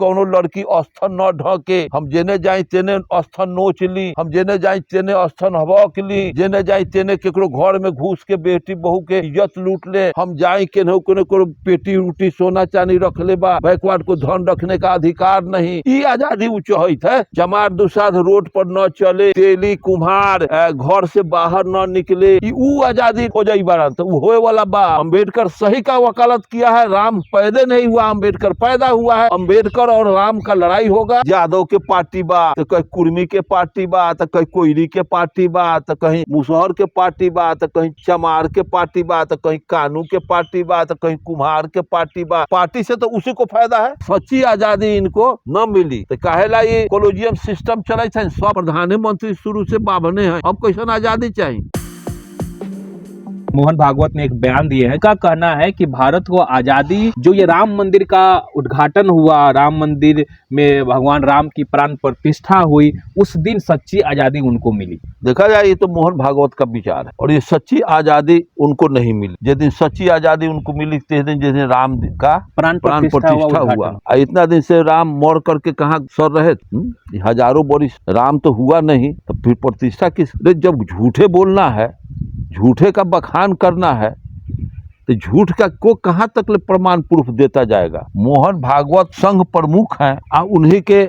कोनो लड़की स्थन न ढके, हम जेने जाई तेने स्थन नोच ली, हम जेने जाई तेने स्थन हवक ली, जेने जाई तेने केकरो घर में घुस के बेटी बहू के इज्जत लूट ले, हम जाई केनहु कोनो पेटी उटी सोना चांदी रख ले बा, बैकवर्ड को धन रखने का अधिकार नहीं। ई आजादी उ चाहत है। चमार दुसाध रोड पर न चले, तेली कुम्हार घर से बाहर न निकले, उ आजादी हो जाई बारा तो होए वाला बा। अम्बेडकर सही का वकालत किया है। राम पैदा नहीं हुआ, अम्बेडकर पैदा हुआ है। अम्बेडकर और राम का लड़ाई होगा। यादव के पार्टी बा तो कहीं कुर्मी के पार्टी बा, तो कहीं कोयरी के पार्टी बा, तो कहीं मुसहर के पार्टी बा, तो कहीं चमार के पार्टी बा, तो कहीं कानू के पार्टी बा, तो कहीं कुम्हार के पार्टी बा। पार्टी से तो उसी को फायदा है। सच्ची आजादी इनको न मिली तो काहेला ये कोलोजियम सिस्टम चले। सब प्रधानमंत्री शुरू से बाभने हैं, अब कैसन आजादी चाहिए। मोहन भागवत ने एक बयान दिए है, का कहना है कि भारत को आजादी, जो ये राम मंदिर का उद्घाटन हुआ, राम मंदिर में भगवान राम की प्राण प्रतिष्ठा हुई, उस दिन सच्ची आजादी उनको मिली। देखा जाए ये तो मोहन भागवत का विचार है, और ये सच्ची आजादी उनको नहीं मिली। जिस दिन सच्ची आजादी उनको मिली जिस दिन राम का प्राण प्रतिष्ठा हुआ। इतना दिन से राम मर करके कहाँ सर रहे, हजारों वर्ष राम तो हुआ नहीं, तो फिर प्रतिष्ठा किस। जब झूठे बोलना है, झूठे का बखान करना है, तो झूठ का को कहां तक प्रमाण प्रूफ देता जाएगा। मोहन भागवत संघ प्रमुख हैं, उन्हीं के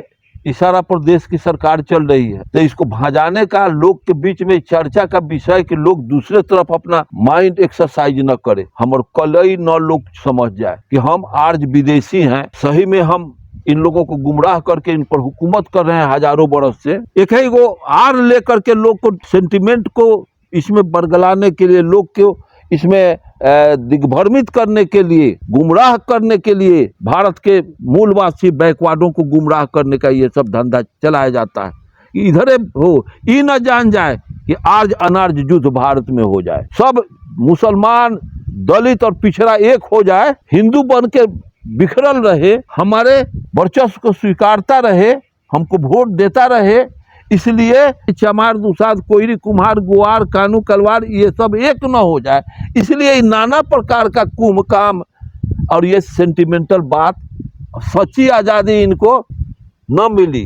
इशारा पर देश की सरकार चल रही है। तो इसको भजाने का लोग के बीच में चर्चा का विषय कि लोग दूसरे तरफ अपना माइंड एक्सरसाइज न करे, हमारे कलई न लोग समझ जाए कि हम आज विदेशी हैं। सही में हम इन लोगों को गुमराह करके इन पर हुकूमत कर रहे हैं हजारों बरस से। एक ही वो आर लेकर के लोग को सेंटिमेंट को इसमें बरगलाने के लिए, लोग को इसमें दिग्भ्रमित करने के लिए, गुमराह करने के लिए, भारत के मूलवासी बैकवर्डों को गुमराह करने का ये सब धंधा चलाया जाता है। इधर हो ये न जान जाए कि आज अनार्ज युद्ध भारत में हो जाए, सब मुसलमान दलित और पिछड़ा एक हो जाए, हिंदू बन के बिखरल रहे, हमारे वर्चस्व को स्वीकारता रहे, हमको वोट देता रहे। इसलिए चमार दुसाध कोयरी कुम्हार गुआर कानू कलवार ये सब एक न हो जाए, इसलिए नाना प्रकार का कुमकाम और ये सेंटिमेंटल बात, सच्ची आज़ादी इनको न मिली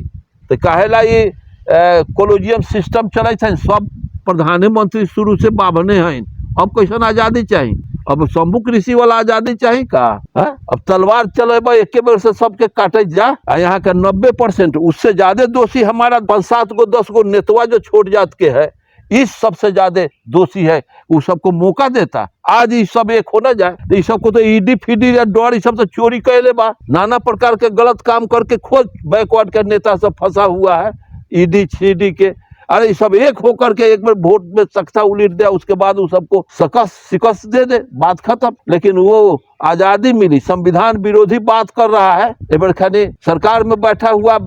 तो काहेला ये कोलोजियम सिस्टम चले। सब प्रधानमंत्री शुरू से बाभने हैं, अब कैसन आज़ादी चाहिए। अब शंभू कृषि वाला आजादी चाहिए का है? अब तलवार चलेबा एक बेर से सबके काटे जा। यहाँ का 90% उससे ज्यादा दोषी हमारा 5-7 गो 10 गो नेतवा जो छोट जात के है, इस सबसे ज्यादा दोषी है। वो सबको मौका देता, आज ये सब एक हो न जाए तो इस सबको तो ईडी फीडी या डर सब तो चोरी कैले बा, नाना प्रकार के गलत काम करके खोज बैकवर्ड के नेता सब फंसा हुआ है ईडी सीडी के। अरे सब एक होकर के एक बार वोट में सख्ता उलीट दिया, उसके बाद वो सबको शिकस्त दे दे, बात खत्म। लेकिन वो आजादी मिली, संविधान विरोधी बात कर रहा है। एबर खाने सरकार में बैठा हुआ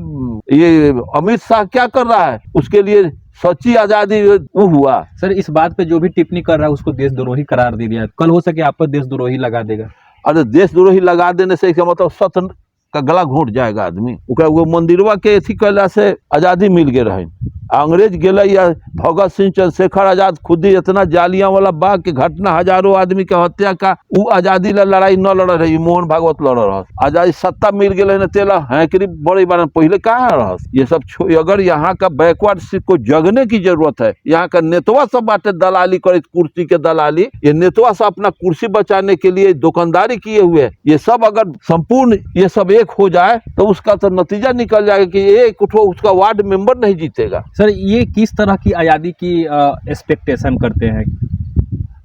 ये अमित शाह क्या कर रहा है, उसके लिए सच्ची आजादी वो हुआ। सर इस बात पे जो भी टिप्पणी कर रहा है उसको देशद्रोही करार दे दिया, कल हो सके आप पर देशद्रोही लगा देगा। अरे देशद्रोही लगा देने से इसका मतलब सत्य का गला घोट जाएगा आदमी। वो मंदिरवा के अथी कैला से आजादी मिल गए रहे। अंग्रेज गेले या भगत सिंह चंद्रशेखर आजाद खुद ही इतना जालियां वाला बाग के घटना, हजारों आदमी के हत्या का, वो आजादी ला लड़ाई न लड़ रही, मोहन भागवत लड़ रहा। आजादी सत्ता मिल गए न तेला हैकरी बड़ी बार पहले कहाँ रहा। ये सब अगर यहाँ का बैकवर्ड को जगने की जरूरत है। यहाँ का नेतवा सब बाटे दलाली करे, कुर्सी के दलाली, ये नेतवा सब अपना कुर्सी बचाने के लिए दुकानदारी किए हुए। ये सब अगर संपूर्ण ये सब एक हो जाए तो उसका तो नतीजा निकल जाएगा कि एक उसका वार्ड मेंबर नहीं जीतेगा। सर ये किस तरह की आज़ादी की एक्सपेक्टेशन करते हैं?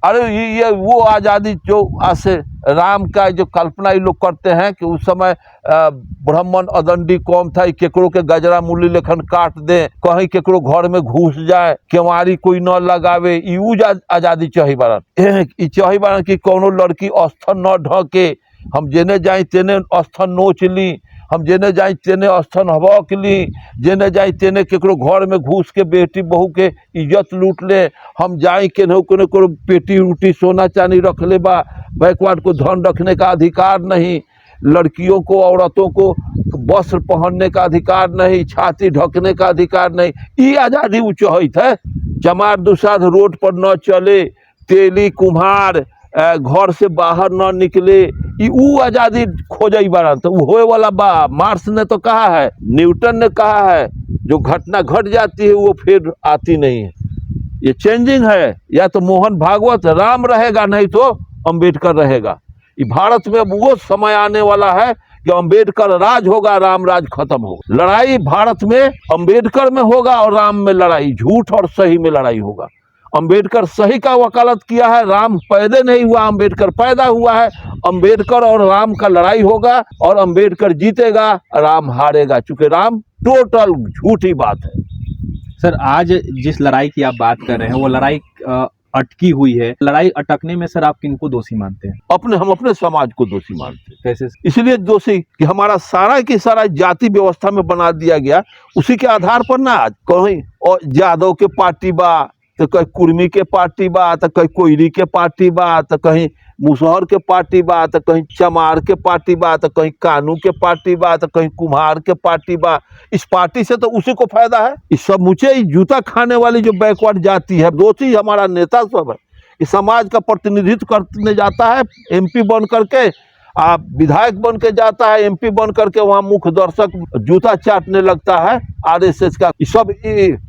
अरे ये वो आज़ादी जो आज से राम का जो कल्पना ये लोग करते हैं कि उस समय ब्राह्मण अदंडी कौम था, केकरो के गजरा मूली लेखन काट दे, कहीं केकरो घर में घुस जाए, केवारी कोई न लगावे, आज़ादी चाहिए बारन। चाहिए बारन कि कोनो लड़की स्थन न ढके, हम जेने जाई तेने स्थन नोच ली, हम जेने जाई तेने स्थन हवक ली, जेने जाई तेने केकरो घर में घुस के बेटी बहू के इज्जत लूट ले, हम जाई केनहु कोनो पेटी उटी सोना चांदी रख ले बा, बैकवर्ड को धन रखने का अधिकार नहीं, लड़कियों को औरतों को वस्त्र पहनने का अधिकार नहीं, छाती ढकने का अधिकार नहीं। ये आज़ादी वो चाहत है। चमार दुसाध रोड पर न चले, तेली कुम्हार घर से बाहर न निकले, ई ऊ आजादी खोजई बारन तो होए वाला बा। मार्क्स ने तो कहा है, न्यूटन ने कहा है, जो घटना घट जाती है वो फिर आती नहीं है, ये चेंजिंग है। या तो मोहन भागवत राम रहेगा, नहीं तो अंबेडकर रहेगा। ये भारत में अब वो समय आने वाला है कि अंबेडकर राज होगा, राम राज खत्म होगा। लड़ाई भारत में अंबेडकर में होगा और राम में लड़ाई, झूठ और सही में लड़ाई होगा। अंबेडकर सही का वकालत किया है, राम पैदा नहीं हुआ, अंबेडकर पैदा हुआ है। अंबेडकर और राम का लड़ाई होगा और अंबेडकर जीतेगा, राम हारेगा, चूंकि राम टोटल झूठी बात है। सर, आज जिस लड़ाई की आप बात कर रहे हैं वो लड़ाई अटकी हुई है। लड़ाई अटकने में सर आप किनको दोषी मानते हैं? हम अपने समाज को दोषी मानते हैं। कैसे? इसलिए दोषी कि हमारा सारा की सारा जाति व्यवस्था में बना दिया गया, उसी के आधार पर ना आज कहीं और यादव के पार्टी बा, तो कहीं कुर्मी के पार्टी बा, तो कहीं कोयरी के पार्टी बा, तो कहीं मुसहर के पार्टी बा, तो कहीं चमार के पार्टी बा, तो कहीं कानू के पार्टी बा, तो कहीं कुम्हार के पार्टी बा। इस पार्टी से तो उसी को फायदा है। इस सब मुझे जूता खाने वाली जो बैकवर्ड जाति है, दोषी हमारा नेता सब है। इस समाज का प्रतिनिधित्व करने जाता है, एमपी बन करके, आप विधायक बन के जाता है, एमपी बन करके वहाँ मुख्य दर्शक जूता चाटने लगता है आरएसएस का। सब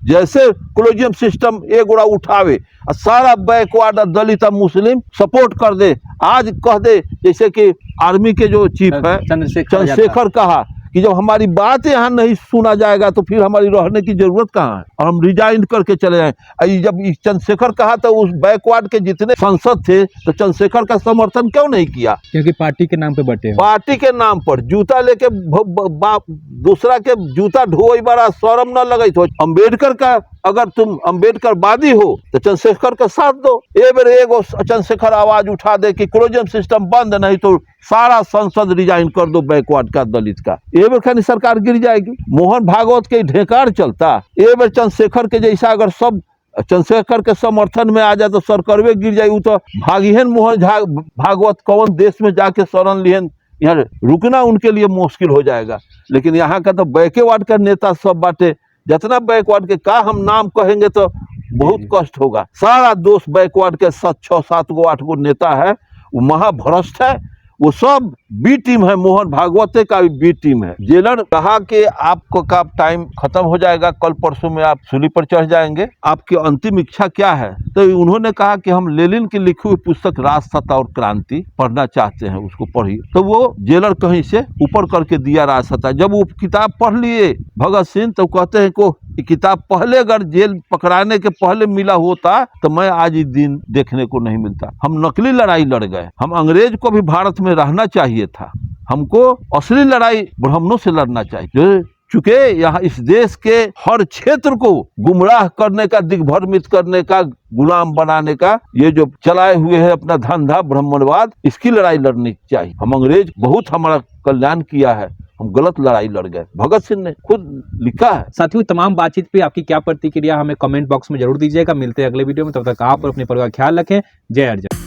जैसे कोलोजियम सिस्टम एक गोड़ा उठावे और सारा बैकवर्ड दलित मुस्लिम सपोर्ट कर दे। आज कह दे जैसे कि आर्मी के जो चीफ है चंद्रशेखर कहा कि जब हमारी बात यहाँ नहीं सुना जाएगा तो फिर हमारी रहने की जरूरत कहाँ है, और हम रिजाइन करके चले जाएं। जब चंद्रशेखर कहा तो उस बैकवर्ड के जितने सांसद थे तो चंद्रशेखर का समर्थन क्यों नहीं किया? क्योंकि पार्टी के नाम पे बटे हो। पार्टी के नाम पर जूता लेके दूसरा के जूता ढोई बड़ा शर्म न लगे तो। अम्बेडकर का अगर तुम अम्बेडकरवादी हो तो चंद्रशेखर का साथ दो। ए बेर एगो चंद्रशेखर आवाज उठा दे कि कोलोजियम सिस्टम बंद, नहीं तो सारा संसद रिजाइन कर दो बैकवर्ड का, दलित का। ए बेर खाली सरकार गिर जाएगी। मोहन भागवत के ढेकार चलता, ए बेर चंद्रशेखर के जैसा अगर सब चंद्रशेखर के समर्थन में आ जाए तो सरकारवे गिर जाएगी। तो भागिहन मोहन भागवत कौन देश में जाके शरण लिहन, यहाँ रुकना उनके लिए मुश्किल हो जाएगा। लेकिन यहाँ का तो बैकवर्ड का नेता सब बाटे, जितना बैकवर्ड के का हम नाम कहेंगे तो बहुत कष्ट होगा। सारा दोष बैकवर्ड के 6, 7 गो 8 गो नेता है, वो महाभ्रष्ट है। वो सब बी टीम है, मोहन भागवत का भी बी टीम है। जेलर कहा कि आपको का टाइम खत्म हो जाएगा, कल परसों में आप सूली पर चढ़ जाएंगे, आपकी अंतिम इच्छा क्या है? तो उन्होंने कहा कि हम लेनिन की लिखी हुई पुस्तक राजसत्ता और क्रांति पढ़ना चाहते हैं, उसको पढ़िए। तो वो जेलर कहीं से ऊपर करके दिया राजसत्ता। जब वो किताब पढ़ लिए भगत सिंह तो कहते हैं को किताब पहले अगर जेल पकड़ाने के पहले मिला होता तो मैं आज ही दिन देखने को नहीं मिलता। हम नकली लड़ाई लड़ गए, हम अंग्रेज को भी भारत में रहना चाहिए था। हमको असली लड़ाई ब्राह्मणों से लड़ना चाहिए, चूंकि यहाँ इस देश के हर क्षेत्र को गुमराह करने का, दिग्भ्रमित करने का, गुलाम बनाने का ये जो चलाए हुए है अपना धंधा ब्राह्मणवाद, इसकी लड़ाई लड़नी चाहिए। हम अंग्रेज बहुत हमारा कल्याण किया है, हम गलत लड़ाई लड़ गए, भगत सिंह ने खुद लिखा है। साथियों, तमाम बातचीत पे आपकी क्या प्रतिक्रिया हमें कमेंट बॉक्स में जरूर दीजिएगा। मिलते हैं अगले वीडियो में, तब तक आप और अपने परिवार का ख्याल रखें। जय अर्जन।